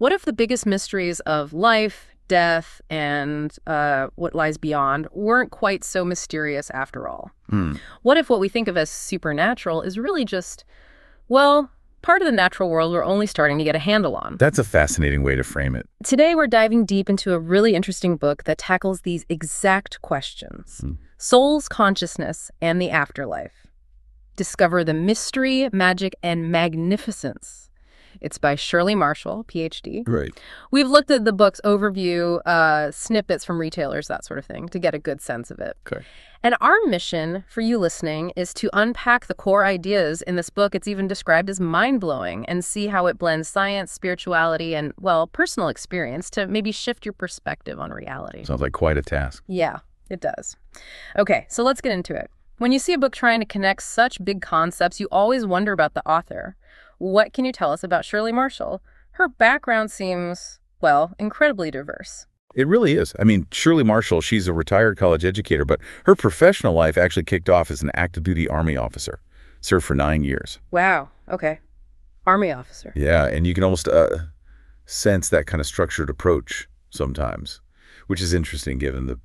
What if the biggest mysteries of life, death, and what lies beyond weren't quite so mysterious after all? What if what we think of as supernatural is really just, well, part of the natural world we're only starting to get a handle on? That's a fascinating way to frame it. Today, we're diving deep into a really interesting book that tackles these exact questions. Soul's consciousness and the afterlife. Discover the mystery, magic, and magnificence. It's by Shirley Marshall, PhD. Right. We've looked at the book's overview, snippets from retailers, that sort of thing, to get a good sense of it. Okay. And our mission for you listening is to unpack the core ideas in this book. It's even described as mind-blowing, and see how it blends science, spirituality, and, well, personal experience to maybe shift your perspective on reality. Sounds like quite a task. Yeah, it does. Okay, so let's get into it. When you see a book trying to connect such big concepts, you always wonder about the author. What can you tell us about Shirley Marshall? Her background seems, well, incredibly diverse. It really is. I mean, Shirley Marshall, she's a retired college educator, but her professional life actually kicked off as an active duty Army officer. Served for 9 years. Wow. Okay. Army officer. Yeah, and you can almost sense that kind of structured approach sometimes, which is interesting given the,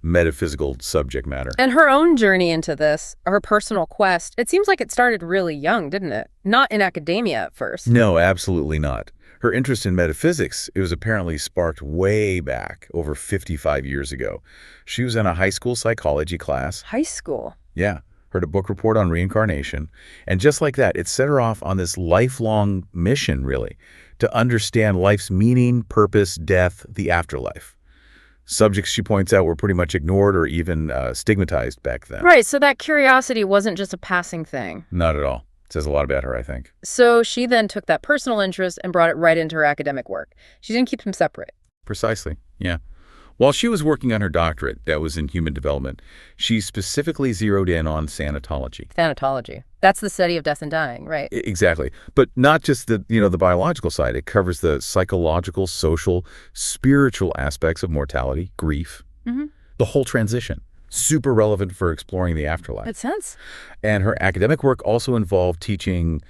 metaphysical subject matter. And her own journey into this, her personal quest, it seems like it started really young, didn't it? Not in academia at first. No, absolutely not. Her interest in metaphysics, it was apparently sparked way back, over 55 years ago. She was in a high school psychology class. High school? Yeah. Heard a book report on reincarnation. And just like that, it set her off on this lifelong mission, really, to understand life's meaning, purpose, death, the afterlife. Subjects, she points out, were pretty much ignored or even stigmatized back then. Right, so that curiosity wasn't just a passing thing. Not at all. It says a lot about her, I think. So she then took that personal interest and brought it right into her academic work. She didn't keep them separate. Precisely, yeah. While she was working on her doctorate, that was in human development, she specifically zeroed in on thanatology. Thanatology. That's the study of death and dying, right? Exactly. But not just the biological side. It covers the psychological, social, spiritual aspects of mortality, grief, the whole transition. Super relevant for exploring the afterlife. Makes sense. And her academic work also involved teaching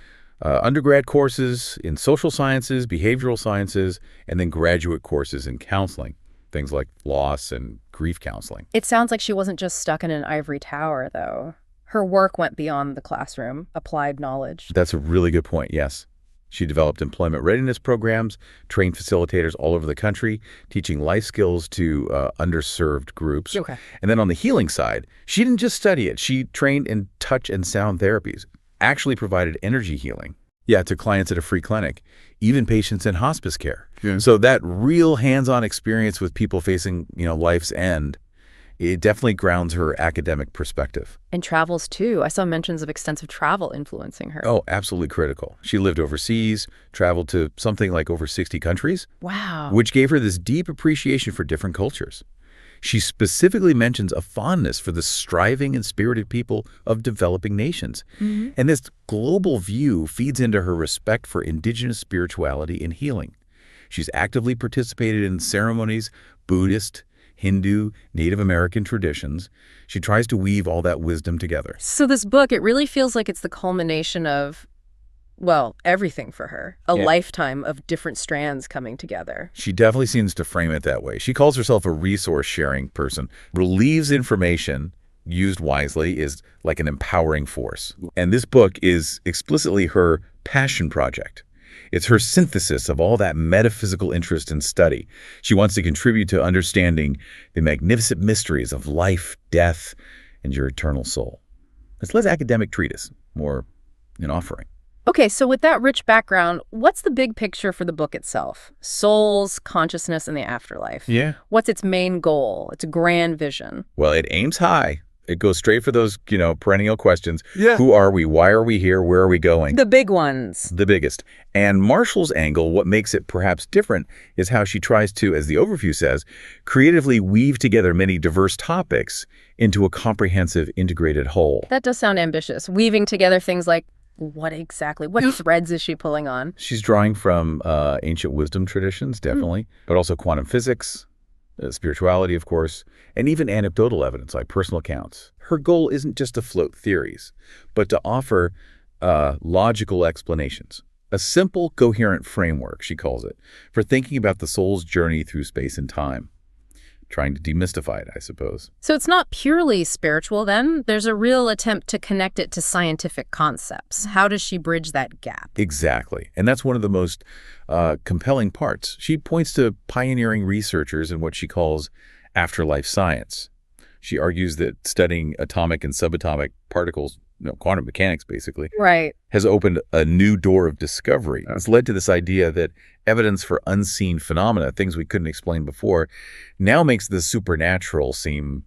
undergrad courses in social sciences, behavioral sciences, and then graduate courses in counseling. Things like loss and grief counseling. It sounds like she wasn't just stuck in an ivory tower, though. Her work went beyond the classroom, applied knowledge. That's a really good point, yes. She developed employment readiness programs, trained facilitators all over the country, teaching life skills to underserved groups. Okay. And then on the healing side, she didn't just study it. She trained in touch and sound therapies, actually provided energy healing. Yeah, to clients at a free clinic, even patients in hospice care. Yeah. So that real hands-on experience with people facing, life's end, it definitely grounds her academic perspective. And travels, too. I saw mentions of extensive travel influencing her. Oh, absolutely critical. She lived overseas, traveled to something like over 60 countries. Wow. Which gave her this deep appreciation for different cultures. She specifically mentions a fondness for the striving and spirited people of developing nations. And this global view feeds into her respect for indigenous spirituality and healing. She's actively participated in ceremonies, Buddhist, Hindu, Native American traditions. She tries to weave all that wisdom together. So this book, it really feels like it's the culmination of, well, everything for her. A lifetime of different strands coming together. She definitely seems to frame it that way. She calls herself a resource-sharing person, believes information used wisely is like an empowering force. And this book is explicitly her passion project. It's her synthesis of all that metaphysical interest and study. She wants to contribute to understanding the magnificent mysteries of life, death, and your eternal soul. It's less academic treatise, more an offering. Okay, so with that rich background, what's the big picture for the book itself? Souls, consciousness, and the afterlife. Yeah. What's its main goal? Its grand vision? Well, it aims high. It goes straight for those, perennial questions. Yeah. Who are we? Why are we here? Where are we going? The big ones. The biggest. And Marshall's angle, what makes it perhaps different, is how she tries to, as the overview says, creatively weave together many diverse topics into a comprehensive, integrated whole. That does sound ambitious. Weaving together things like, what threads is she pulling on? She's drawing from ancient wisdom traditions, definitely, but also quantum physics, spirituality, of course, and even anecdotal evidence like personal accounts. Her goal isn't just to float theories, but to offer logical explanations, A simple, coherent framework, she calls it, for thinking about the soul's journey through space and time. Trying to demystify it, I suppose. So it's not purely spiritual then? There's a real attempt to connect it to scientific concepts. How does she bridge that gap? Exactly. And that's one of the most compelling parts. She points to pioneering researchers in what she calls afterlife science. She argues that studying atomic and subatomic particles, quantum mechanics basically, Right. has opened a new door of discovery. It's led to this idea that evidence for unseen phenomena, things we couldn't explain before, now makes the supernatural seem,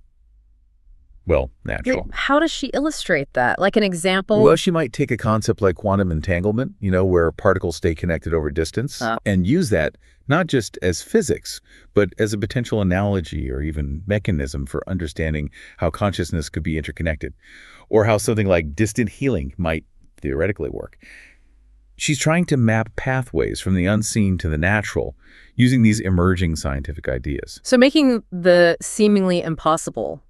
well, natural. How does she illustrate that? Like an example? Well, she might take a concept like quantum entanglement, where particles stay connected over distance, and use that not just as physics, but as a potential analogy or even mechanism for understanding how consciousness could be interconnected, or how something like distant healing might theoretically work. She's trying to map pathways from the unseen to the natural using these emerging scientific ideas. So making the seemingly impossible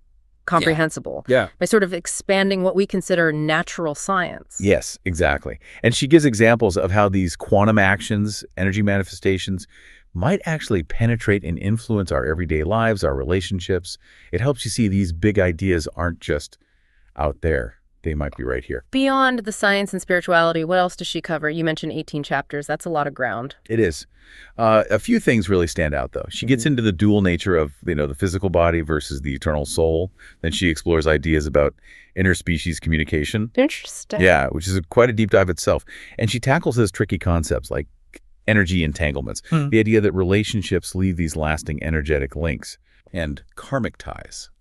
comprehensible. Yeah. By sort of expanding what we consider natural science. Yes, exactly. And she gives examples of how these quantum actions, energy manifestations, might actually penetrate and influence our everyday lives, our relationships. It helps you see these big ideas aren't just out there. They might be right here. Beyond the science and spirituality, what else does she cover? You mentioned 18 chapters. That's a lot of ground. It is. A few things really stand out, though. She gets into the dual nature of, the physical body versus the eternal soul. Then she explores ideas about interspecies communication. Interesting. Yeah, which is quite a deep dive itself. And she tackles those tricky concepts like energy entanglements, the idea that relationships leave these lasting energetic links, and karmic ties,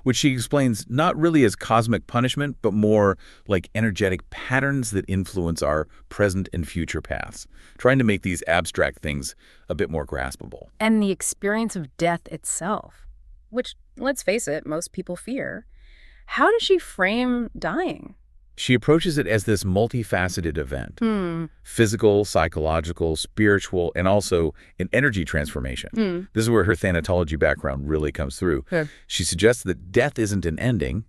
which she explains not really as cosmic punishment, but more like energetic patterns that influence our present and future paths, trying to make these abstract things a bit more graspable. And the experience of death itself, which, let's face it, most people fear. How does she frame dying? She approaches it as this multifaceted event, physical, psychological, spiritual, and also an energy transformation. This is where her thanatology background really comes through. She suggests that death isn't an ending,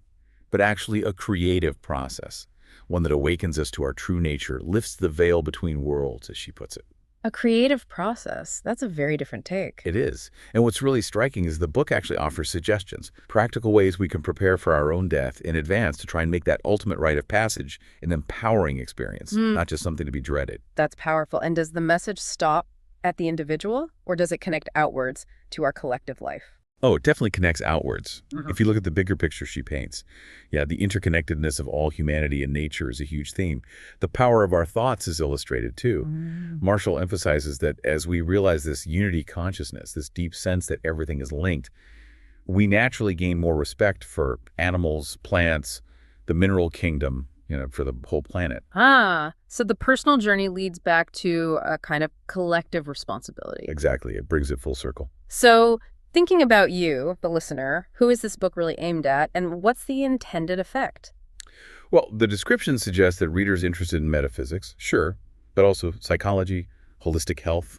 but actually a creative process, one that awakens us to our true nature, lifts the veil between worlds, as she puts it. A creative process. That's a very different take. It is. And what's really striking is the book actually offers suggestions, practical ways we can prepare for our own death in advance to try and make that ultimate rite of passage an empowering experience, not just something to be dreaded. That's powerful. And does the message stop at the individual, or does it connect outwards to our collective life? Oh, it definitely connects outwards. If you look at the bigger picture she paints, the interconnectedness of all humanity and nature is a huge theme. The power of our thoughts is illustrated too. Marshall emphasizes that as we realize this unity consciousness, this deep sense that everything is linked, we naturally gain more respect for animals, plants, the mineral kingdom, for the whole planet. So the personal journey leads back to a kind of collective responsibility. Exactly. It brings it full circle. So thinking about you, the listener, who is this book really aimed at, and what's the intended effect? Well, the description suggests that readers interested in metaphysics, sure, but also psychology, holistic health,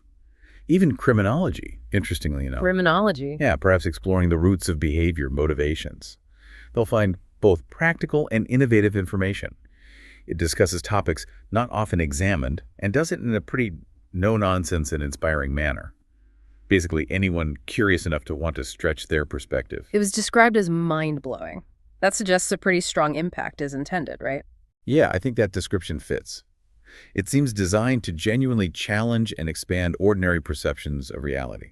even criminology, interestingly enough. Criminology? Yeah, perhaps exploring the roots of behavior, motivations. They'll find both practical and innovative information. It discusses topics not often examined and does it in a pretty no-nonsense and inspiring manner. Basically, anyone curious enough to want to stretch their perspective. It was described as mind-blowing. That suggests a pretty strong impact is intended, right? Yeah, I think that description fits. It seems designed to genuinely challenge and expand ordinary perceptions of reality.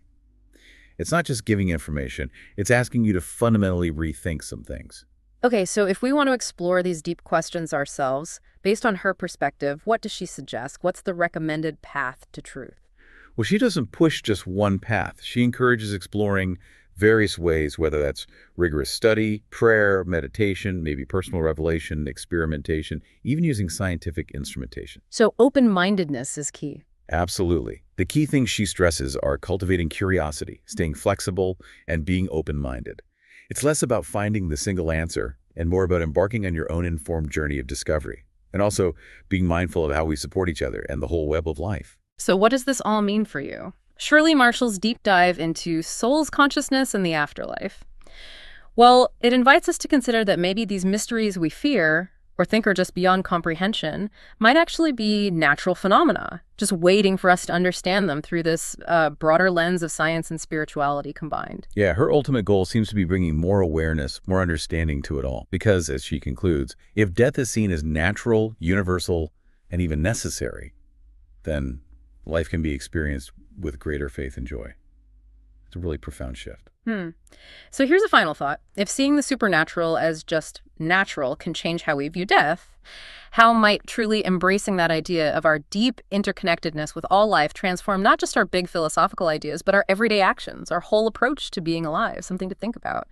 It's not just giving information, it's asking you to fundamentally rethink some things. Okay, so if we want to explore these deep questions ourselves, based on her perspective, what does she suggest? What's the recommended path to truth? Well, she doesn't push just one path. She encourages exploring various ways, whether that's rigorous study, prayer, meditation, maybe personal revelation, experimentation, even using scientific instrumentation. So open-mindedness is key. Absolutely. The key things she stresses are cultivating curiosity, staying flexible, and being open-minded. It's less about finding the single answer and more about embarking on your own informed journey of discovery, and also being mindful of how we support each other and the whole web of life. So what does this all mean for you? Shirley Marshall's deep dive into soul's consciousness and the afterlife. Well, it invites us to consider that maybe these mysteries we fear or think are just beyond comprehension might actually be natural phenomena, just waiting for us to understand them through this broader lens of science and spirituality combined. Yeah, her ultimate goal seems to be bringing more awareness, more understanding to it all. Because, as she concludes, if death is seen as natural, universal, and even necessary, then life can be experienced with greater faith and joy. It's a really profound shift. So here's a final thought. If seeing the supernatural as just natural can change how we view death, how might truly embracing that idea of our deep interconnectedness with all life transform not just our big philosophical ideas, but our everyday actions, our whole approach to being alive? Something to think about.